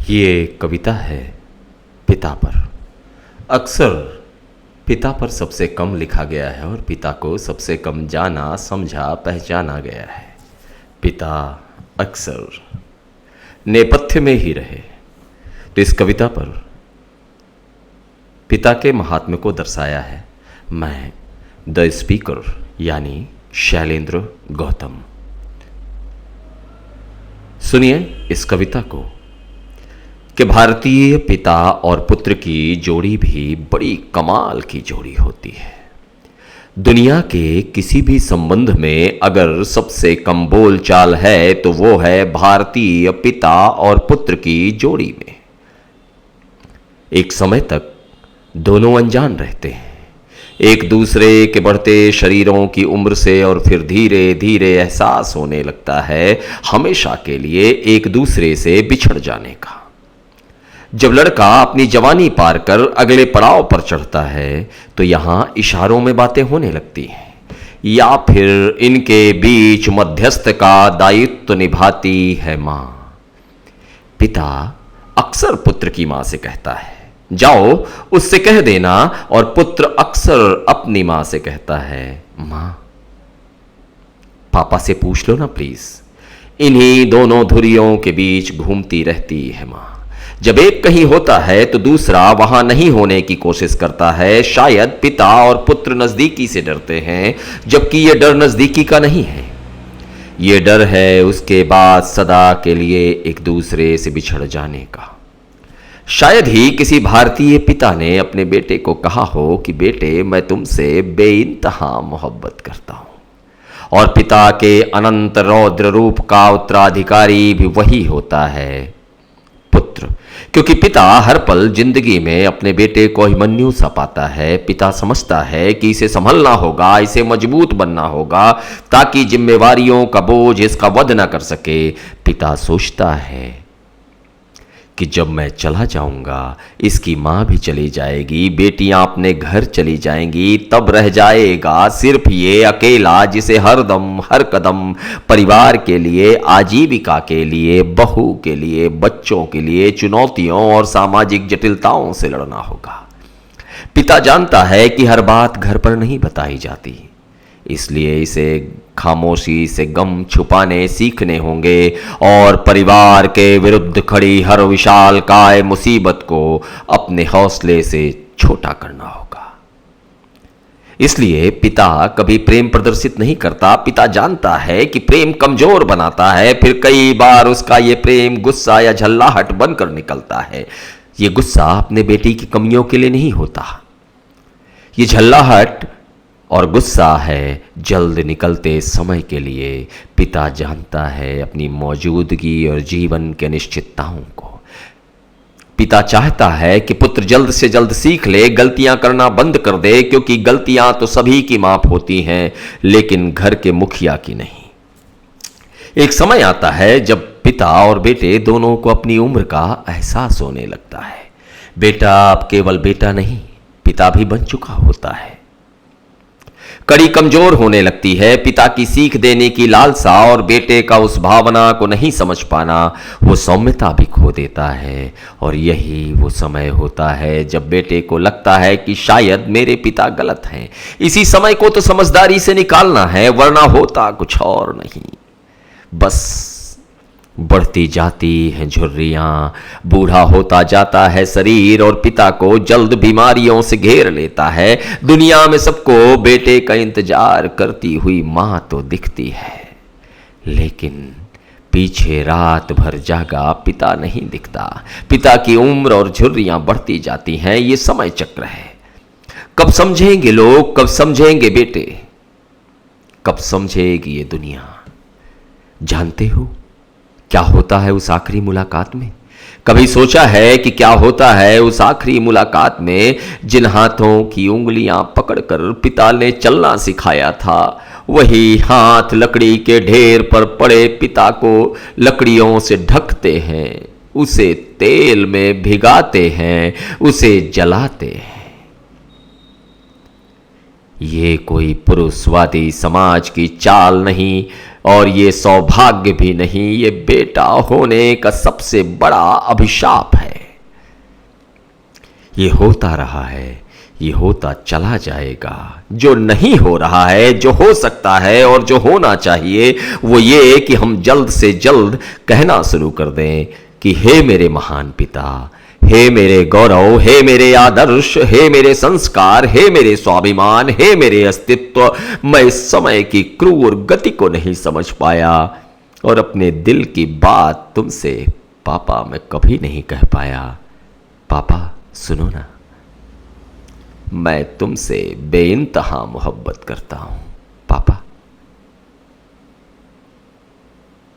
ये कविता है पिता पर। अक्सर पिता पर सबसे कम लिखा गया है और पिता को सबसे कम जाना, समझा, पहचाना गया है। पिता अक्सर नेपथ्य में ही रहे। तो इस कविता पर पिता के महात्म्य को दर्शाया है मैं द स्पीकर यानी शैलेंद्र गौतम। सुनिए इस कविता को कि भारतीय पिता और पुत्र की जोड़ी भी बड़ी कमाल की जोड़ी होती है। दुनिया के किसी भी संबंध में अगर सबसे कम बोलचाल है तो वो है भारतीय पिता और पुत्र की जोड़ी में। एक समय तक दोनों अनजान रहते हैं एक दूसरे के बढ़ते शरीरों की उम्र से, और फिर धीरे धीरे एहसास होने लगता है हमेशा के लिए एक दूसरे से बिछड़ जाने का। जब लड़का अपनी जवानी पार कर अगले पड़ाव पर चढ़ता है तो यहां इशारों में बातें होने लगती हैं, या फिर इनके बीच मध्यस्थ का दायित्व निभाती है मां। पिता अक्सर पुत्र की मां से कहता है जाओ उससे कह देना, और पुत्र अक्सर अपनी मां से कहता है मां पापा से पूछ लो ना प्लीज। इन्हीं दोनों धुरियों के बीच घूमती रहती है मां। जब एक कहीं होता है तो दूसरा वहां नहीं होने की कोशिश करता है। शायद पिता और पुत्र नजदीकी से डरते हैं, जबकि यह डर नजदीकी का नहीं है। यह डर है उसके बाद सदा के लिए एक दूसरे से बिछड़ जाने का। शायद ही किसी भारतीय पिता ने अपने बेटे को कहा हो कि बेटे मैं तुमसे बेइंतहा मोहब्बत करता हूं। और पिता के अनंत रौद्र रूप का उत्तराधिकारी भी वही होता है पुत्र, क्योंकि पिता हर पल जिंदगी में अपने बेटे को अभिमन्यु सा पाता है। पिता समझता है कि इसे संभलना होगा, इसे मजबूत बनना होगा ताकि जिम्मेवारियों का बोझ इसका वध न कर सके। पिता सोचता है कि जब मैं चला जाऊंगा इसकी मां भी चली जाएगी, बेटियां अपने घर चली जाएंगी, तब रह जाएगा सिर्फ ये अकेला जिसे हर दम हर कदम परिवार के लिए, आजीविका के लिए, बहू के लिए, बच्चों के लिए चुनौतियों और सामाजिक जटिलताओं से लड़ना होगा। पिता जानता है कि हर बात घर पर नहीं बताई जाती, इसलिए इसे खामोशी से गम छुपाने सीखने होंगे और परिवार के विरुद्ध खड़ी हर विशाल काय मुसीबत को अपने हौसले से छोटा करना होगा। इसलिए पिता कभी प्रेम प्रदर्शित नहीं करता। पिता जानता है कि प्रेम कमजोर बनाता है, फिर कई बार उसका यह प्रेम गुस्सा या झल्लाहट बनकर निकलता है। यह गुस्सा अपने बेटी की कमियों के लिए नहीं होता, यह झल्लाहट और गुस्सा है जल्द निकलते समय के लिए। पिता जानता है अपनी मौजूदगी और जीवन के अनिश्चितताओं को। पिता चाहता है कि पुत्र जल्द से जल्द सीख ले, गलतियां करना बंद कर दे, क्योंकि गलतियां तो सभी की माफ होती हैं लेकिन घर के मुखिया की नहीं। एक समय आता है जब पिता और बेटे दोनों को अपनी उम्र का एहसास होने लगता है। बेटा अब केवल बेटा नहीं, पिता भी बन चुका होता है। कड़ी कमजोर होने लगती है। पिता की सीख देने की लालसा और बेटे का उस भावना को नहीं समझ पाना वो सौम्यता भी खो देता है। और यही वो समय होता है जब बेटे को लगता है कि शायद मेरे पिता गलत हैं। इसी समय को तो समझदारी से निकालना है, वरना होता कुछ और नहीं। बस बढ़ती जाती हैं झुर्रियां, बूढ़ा होता जाता है शरीर और पिता को जल्द बीमारियों से घेर लेता है। दुनिया में सबको बेटे का इंतजार करती हुई मां तो दिखती है, लेकिन पीछे रात भर जागा पिता नहीं दिखता। पिता की उम्र और झुर्रियां बढ़ती जाती हैं। ये समय चक्र है। कब समझेंगे लोग, कब समझेंगे बेटे, कब समझेगी ये दुनिया। जानते हो क्या होता है उस आखिरी मुलाकात में? कभी सोचा है कि क्या होता है उस आखिरी मुलाकात में जिन हाथों की उंगलियां पकड़कर पिता ने चलना सिखाया था? वही हाथ लकड़ी के ढेर पर पड़े पिता को लकड़ियों से ढकते हैं, उसे तेल में भिगाते हैं, उसे जलाते हैं। ये कोई पुरुषवादी समाज की चाल नहीं और ये सौभाग्य भी नहीं, ये बेटा होने का सबसे बड़ा अभिशाप है। ये होता रहा है, ये होता चला जाएगा। जो नहीं हो रहा है, जो हो सकता है और जो होना चाहिए, वो ये कि हम जल्द से जल्द कहना शुरू कर दें कि हे मेरे महान पिता, हे मेरे गौरव, हे मेरे आदर्श, हे मेरे संस्कार, हे मेरे स्वाभिमान, हे मेरे अस्तित्व, मैं इस समय की क्रूर गति को नहीं समझ पाया और अपने दिल की बात तुमसे पापा मैं कभी नहीं कह पाया। पापा सुनो ना, मैं तुमसे बेइंतहा मोहब्बत करता हूं। पापा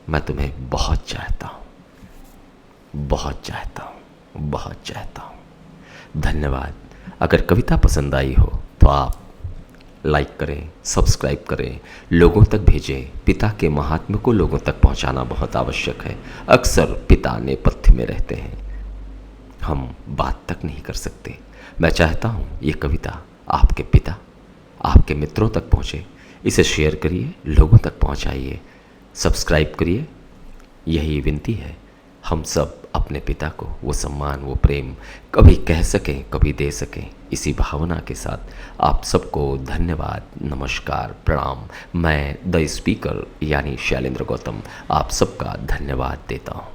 मैं तुम्हें बहुत चाहता हूं, बहुत चाहता हूं, बहुत चाहता हूं। धन्यवाद। अगर कविता पसंद आई हो तो आप लाइक करें, सब्सक्राइब करें, लोगों तक भेजें। पिता के महात्म्य को लोगों तक पहुंचाना बहुत आवश्यक है। अक्सर पिता नेपथ्य में रहते हैं, हम बात तक नहीं कर सकते। मैं चाहता हूँ ये कविता आपके पिता, आपके मित्रों तक पहुँचे। इसे शेयर करिए, लोगों तक पहुँचाइए, सब्सक्राइब करिए। यही विनती है। हम सब अपने पिता को वो सम्मान, वो प्रेम कभी कह सकें, कभी दे सकें। इसी भावना के साथ आप सबको धन्यवाद, नमस्कार, प्रणाम। मैं द स्पीकर यानी शैलेंद्र गौतम आप सबका धन्यवाद देता हूँ।